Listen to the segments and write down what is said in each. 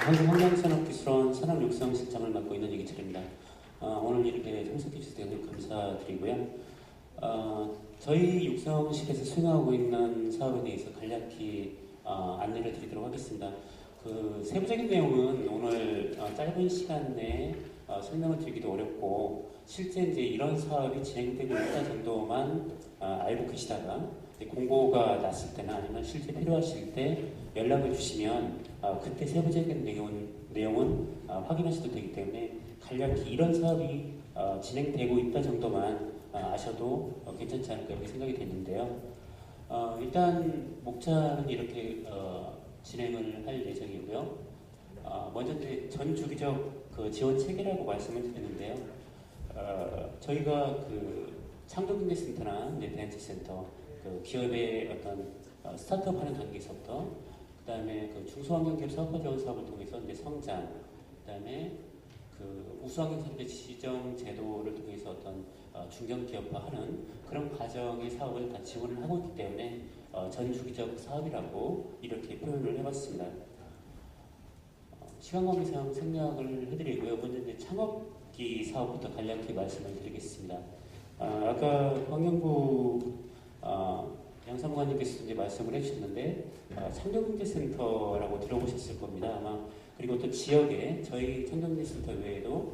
한국환경산업기술원 산업육성실장을 맡고 있는 이기철입니다. 오늘 이렇게 참석해 주셔서 대단히 감사드리고요. 저희 육성실에서 수행하고 있는 사업에 대해서 간략히 안내를 드리도록 하겠습니다. 그 세부적인 내용은 오늘 짧은 시간 내에 설명을 드리기도 어렵고, 실제 이제 이런 사업이 진행되고 있다 정도만 알고 계시다가 공고가 났을 때나 아니면 실제 필요하실 때 연락을 주시면 그때 세부적인 내용은 확인하셔도 되기 때문에 간략히 이런 사업이 진행되고 있다 정도만 아셔도 괜찮지 않을까 이렇게 생각이 됐는데요. 일단 목차는 이렇게 진행을 할 예정이고요. 먼저 이제 전 주기적 그 지원 체계라고 말씀을 드렸는데요. 저희가 그 창조경제센터나 이제 벤처센터, 그 기업의 어떤 스타트업 하는 단계에서부터, 그 다음에 그 중소환경기업 사업화 지원 사업을 통해서 이제 성장, 그 다음에 그 우수환경산업의 지정 제도를 통해서 어떤 중견기업화하는 그런 과정의 사업을 다 지원을 하고 있기 때문에 전주기적 사업이라고 이렇게 표현을 해봤습니다. 시간 관계상 생략을 해드리고요. 먼저 이제 창업기 사업부터 간략히 말씀을 드리겠습니다. 아까 환경부 양사무관님께서 이제 말씀을 해주셨는데 창조경제센터라고 들어보셨을 겁니다. 아마 그리고 또 지역에 저희 창조경제센터 외에도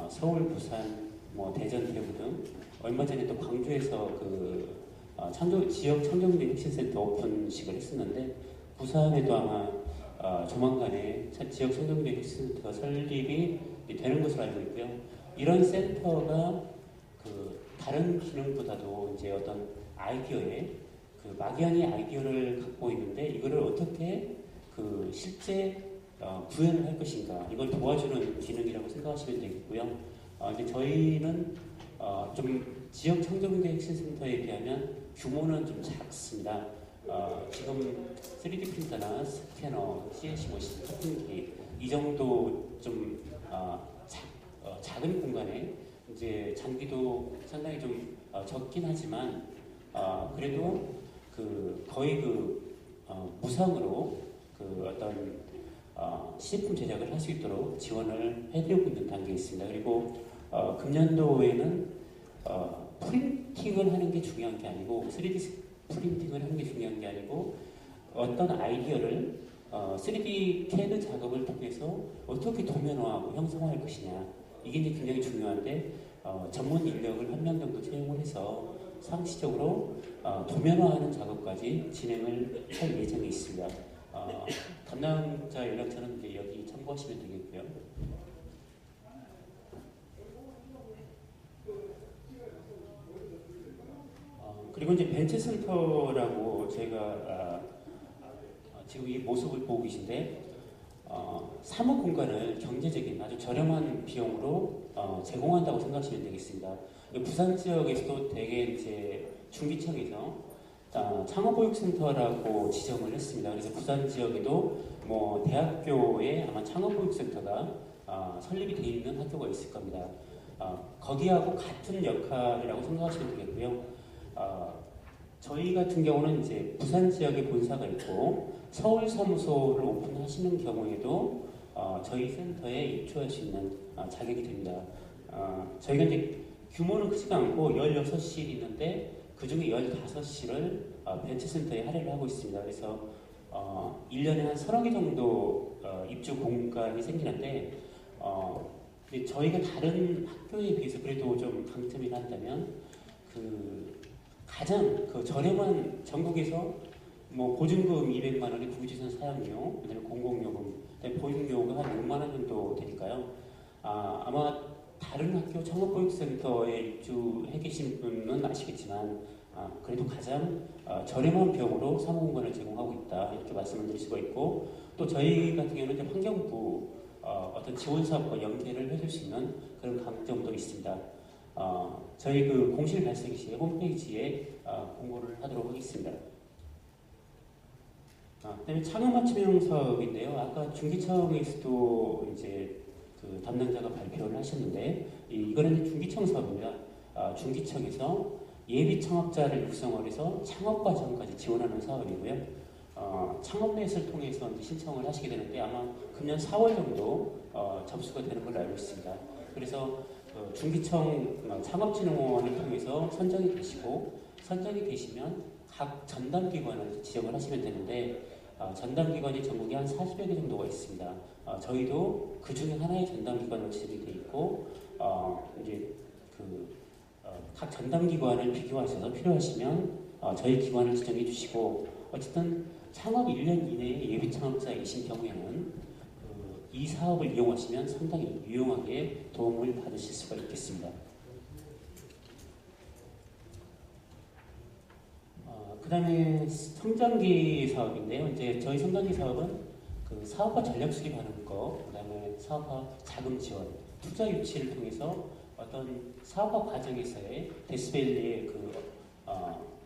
서울, 부산, 뭐 대전, 대구 등 얼마 전에 또 광주에서 그 지역 창조경제 혁신센터 오픈식을 했었는데, 부산에도 아마 조만간에 지역 창조경제 혁신센터가 설립이 되는 것으로 알고 있고요. 이런 센터가 그 다른 기능보다도 이제 어떤 아이디어에 그 막연히 아이디어를 갖고 있는데 이거를 어떻게 그 실제 구현을 할 것인가, 이걸 도와주는 기능이라고 생각하시면 되겠고요. 이제 저희는 좀 지역 창조경제 혁신센터에 비하면 규모는 좀 작습니다. 지금 3D 프린터나 스캐너, CNC 머신, 커팅기 이 정도 좀 작은 공간에 이제 장비도 상당히 좀 적긴 하지만 그래도 그 거의 그 무상으로 그 어떤 시제품 제작을 할 수 있도록 지원을 해드리고 있는 단계에 있습니다. 그리고 금년도에는 프린팅을 하는 게 중요한 게 아니고, 3D 프린팅을 하는 게 중요한 게 아니고, 어떤 아이디어를 3D CAD 작업을 통해서 어떻게 도면화하고 형성화할 것이냐, 이게 이제 굉장히 중요한데 전문 인력을 한 명 정도 채용을 해서 상시적으로 도면화하는 작업까지 진행을 할 예정이 있습니다. 담당자 연락처는 이제 여기 참고하시면 되겠고요. 그리고 이제 벤처센터라고 저희가 지금 이 모습을 보고 계신데, 사무 공간을 경제적인 아주 저렴한 비용으로 제공한다고 생각하시면 되겠습니다. 부산 지역에서도 대개 이제 중기청에서 창업보육센터라고 지정을 했습니다. 그래서 부산 지역에도 뭐 대학교에 아마 창업보육센터가 설립이 되어 있는 학교가 있을 겁니다. 거기하고 같은 역할이라고 생각하시면 되겠고요. 저희 같은 경우는 이제 부산 지역에 본사가 있고 서울 사무소를 오픈하시는 경우에도 저희 센터에 입주할 수 있는 자격이 됩니다. 저희가 이제 규모는 크지가 않고 16실 있는데 그 중에 15실을 벤처센터에 할애를 하고 있습니다. 그래서 1년에 한 30개 정도 입주 공간이 생기는데, 저희가 다른 학교에 비해서 그래도 좀 강점이 한다면 그 가장 그 저렴한, 전국에서 뭐 보증금 200만 원에 국유재산 사용료, 그다음에 공공요금, 그다음에 보육료가 한 6만 원 정도 되니까요. 아마 다른 학교 창업보육센터에 입주해 계신 분은 아시겠지만 그래도 가장 저렴한 비용으로 사무공간을 제공하고 있다, 이렇게 말씀을 드릴 수가 있고, 또 저희 같은 경우는 이제 환경부 어떤 지원 사업과 연계를 해줄 수 있는 그런 강점도 있습니다. 저희 그 공실 발생 시 홈페이지에 공고를 하도록 하겠습니다. 그다음에 창업 맞춤형 사업인데요. 아까 중기청에서도 이제 그 담당자가 발표를 하셨는데, 이거는 이제 중기청 사업입니다. 중기청에서 예비 창업자를 육성을 해서 창업 과정까지 지원하는 사업이고요. 창업넷을 통해서 이제 신청을 하시게 되는데 아마 금년 4월 정도 접수가 되는 걸로 알고 있습니다. 그래서 중기청 창업진흥원을 통해서 선정이 되시고 선정이 되시면 각 전담기관을 지정을 하시면 되는데 전담기관이 전국에 한 40여 개 정도가 있습니다. 저희도 그 중에 하나의 전담기관으로 지정이 되어 있고 이제 각 전담기관을 비교하셔서 필요하시면 저희 기관을 지정해 주시고 어쨌든 창업 1년 이내에 예비 창업자이신 경우에는 이 사업을 이용하시면 상당히 유용하게 도움을 받으실 수가 있겠습니다. 그 다음에 성장기 사업인데요. 이제 저희 성장기 사업은 그 사업화 전략 수립하는 거, 그 다음에 사업화 자금 지원, 투자 유치를 통해서 어떤 사업화 과정에서의 데시벨리의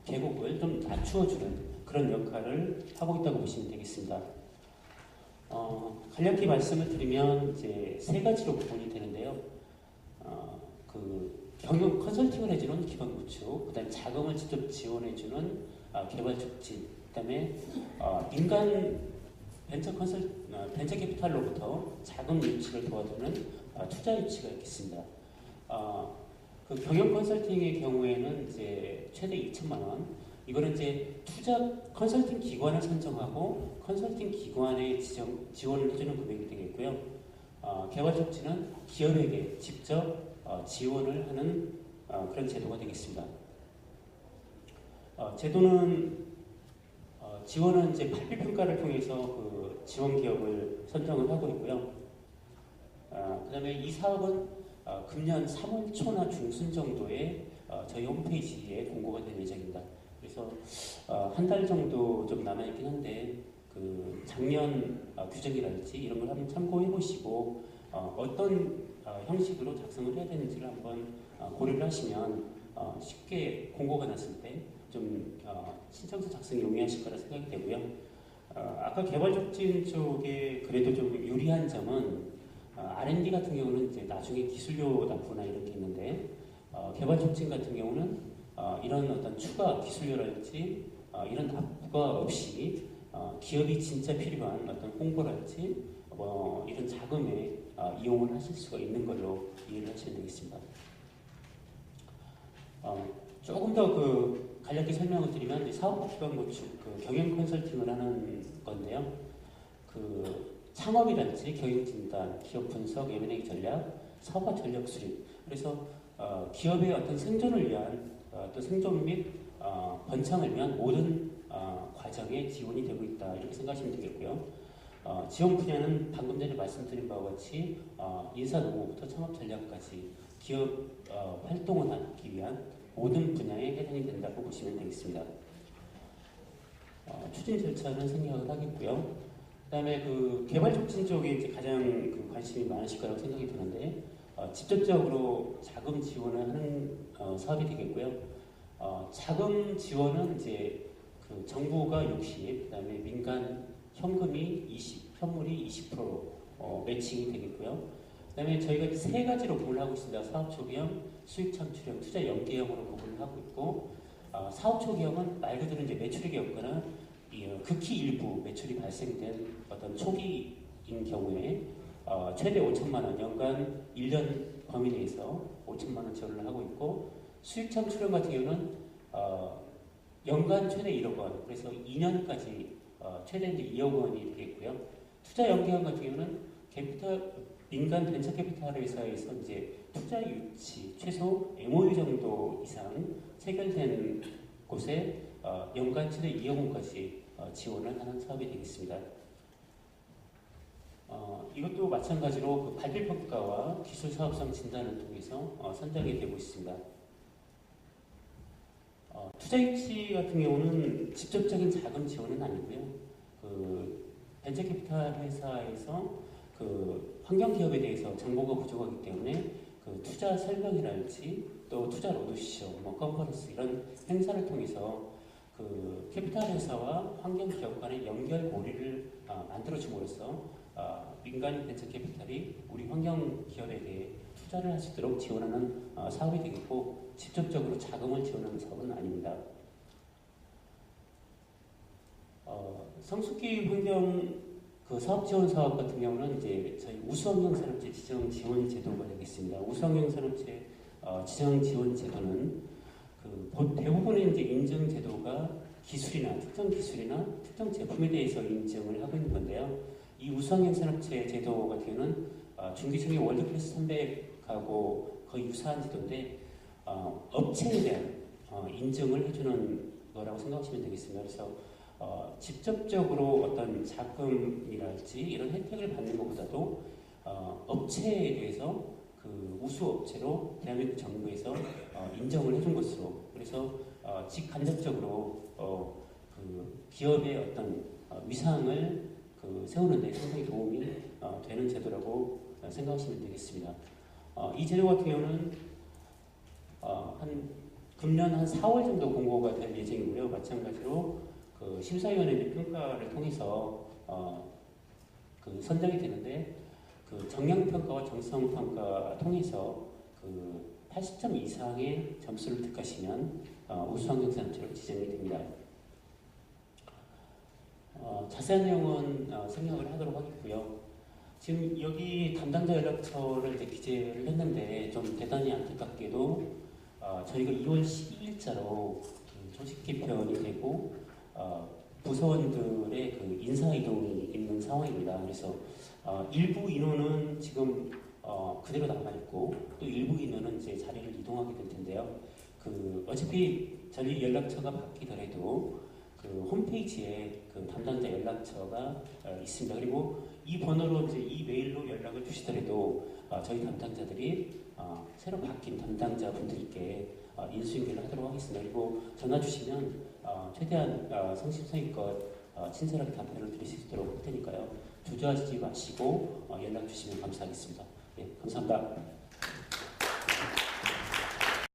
계곡을 좀 낮추어주는 그런 역할을 하고 있다고 보시면 되겠습니다. 간략히 말씀을 드리면 이제 세 가지로 구분이 되는데요. 경영 컨설팅을 해주는 기반 구축, 그다음에 자금을 직접 지원해주는 개발 촉진, 그다음에 민간 벤처 캐피탈로부터 자금 유치를 도와주는 투자 유치가 있겠습니다. 그 경영 컨설팅의 경우에는 이제 최대 2천만 원. 이거는 이제 투자 컨설팅 기관을 선정하고 컨설팅 기관에 지원을 해주는 금액이 되겠고요. 개발 촉진은 기업에게 직접 지원을 하는 그런 제도가 되겠습니다. 지원은 이제 발표 평가를 통해서 그 지원 기업을 선정을 하고 있고요. 그다음에 이 사업은 금년 3월 초나 중순 정도에 저희 홈페이지에 공고가 될 예정입니다. 그래서 한 달 정도 좀 남아있긴 한데 그 작년 규정이랄지 이런 걸 한번 참고해 보시고 어떤 형식으로 작성을 해야 되는지를 한번 고려를 하시면 쉽게 공고가 났을 때 좀 신청서 작성이 용이하실 거라 생각이 되고요. 아까 개발 촉진 쪽에 그래도 좀 유리한 점은 R&D 같은 경우는 이제 나중에 기술료 납부나 이런 게 있는데 개발 촉진 같은 경우는 이런 어떤 추가 기술료랄지 이런 납부가 없이 기업이 진짜 필요한 어떤 홍보랄지 이런 자금에 이용을 하실 수가 있는 걸로 이해를 하시면 되겠습니다. 조금 더 간략히 설명을 드리면 사업화 기반 구축, 경영 컨설팅을 하는 건데요. 창업이랄지 경영 진단, 기업 분석, M&A 전략, 사업화 전략 수립. 그래서 기업의 어떤 생존을 위한 또 생존 및 번창을 위한 모든 과정에 지원이 되고 있다 이렇게 생각하시면 되겠고요. 지원 분야는 방금 전에 말씀드린 바와 같이 인사 노무부터 창업 전략까지 기업 활동을 하기 위한 모든 분야에 해당이 된다고 보시면 되겠습니다. 추진 절차는 생략을 하겠고요. 그다음에 개발 촉진 쪽에 이제 가장 관심이 많으실 거라고 생각이 드는데 직접적으로 자금 지원을 하는 사업이 되겠고요. 자금 지원은 이제 정부가 60, 그다음에 민간 현금이 20, 현물이 20% 매칭이 되겠고요. 그다음에 저희가 세 가지로 구분을 하고 있습니다. 사업 초기형, 수익 창출형, 투자 연계형으로 구분을 하고 있고 사업 초기형은 말 그대로 이제 매출액이 없거나 극히 일부 매출이 발생된 어떤 초기인 경우에 최대 5천만 원, 연간 1년 범위 내에서 5천만 원 지원을 하고 있고 수익 창출형 같은 경우는 연간 최대 1억 원, 그래서 2년까지 최대 이제 2억 원이 되겠고요. 투자 연계형 같은 경우는 민간 벤처 캐피탈 회사에서 이제 투자 유치 최소 MOU 정도 이상 체결된 곳에 연간 최대 2억 원까지 지원을 하는 사업이 되겠습니다. 이것도 마찬가지로 발표 평가와 기술 사업성 진단을 통해서 선정이 되고 있습니다. 투자 유치 같은 경우는 직접적인 자금 지원은 아니고요. 벤처 캐피탈 회사에서 환경 기업에 대해서 정보가 부족하기 때문에 투자 설명이랄지 또 투자 로드쇼, 컨퍼런스 이런 행사를 통해서 캐피탈 회사와 환경 기업 간의 연결고리를 만들어 줌으로써 민간 벤처 캐피탈이 우리 환경 기업에 대해 투자를 할 수 있도록 지원하는 사업이 되겠고 직접적으로 자금을 지원하는 사업은 아닙니다. 성숙기 환경 그 사업 지원 사업 같은 경우는 이제 저희 우수환경 산업체 지정 지원 제도가 되겠습니다. 우수환경 산업체 지정 지원 제도는 대부분의 이제 인증 제도가 기술이나 특정 기술이나 특정 제품에 대해서 인증을 하고 있는 건데요. 이 우수환경 산업체 제도 같은 경우는 중기중의 월드클래스 300하고 거의 유사한 제도인데 업체에 대한 인증을 해주는 거라고 생각하시면 되겠습니다. 그래서 직접적으로 어떤 자금이랄지 이런 혜택을 받는 것보다도 업체에 대해서 그 우수 업체로 대한민국 정부에서 인정을 해준 것으로, 그래서 직간접적으로 그 기업의 어떤 위상을 세우는 데 상당히 도움이 되는 제도라고 생각하시면 되겠습니다. 이 제도 같은 경우는 금년 한 4월 정도 공고가 될 예정이고요. 마찬가지로 그 심사위원회 평가를 통해서 선정이 되는데, 그 정량평가와 정성평가 통해서 그 80점 이상의 점수를 득하시면 우수환경산업체로 지정이 됩니다. 자세한 내용은 생략을 하도록 하겠고요. 지금 여기 담당자 연락처를 이제 기재를 했는데 좀 대단히 안타깝게도 저희가 2월 12일자로 조직 개편이 되고 부서원들의 그 인사 이동이 있는 상황입니다. 그래서 일부 인원은 지금 그대로 남아 있고 또 일부 인원은 이제 자리를 이동하게 될 텐데요. 어차피 저희 연락처가 바뀌더라도 그 홈페이지에 그 담당자 연락처가 있습니다. 그리고 이 번호로 이제 이 메일로 연락을 주시더라도 저희 담당자들이 새로 바뀐 담당자 분들께 인수인계를 하도록 하겠습니다. 그리고 전화 주시면 최대한 성심성의껏 친절하게 답변을 드릴 수 있도록 할 테니까요. 주저하지 마시고 연락 주시면 감사하겠습니다. 네, 감사합니다.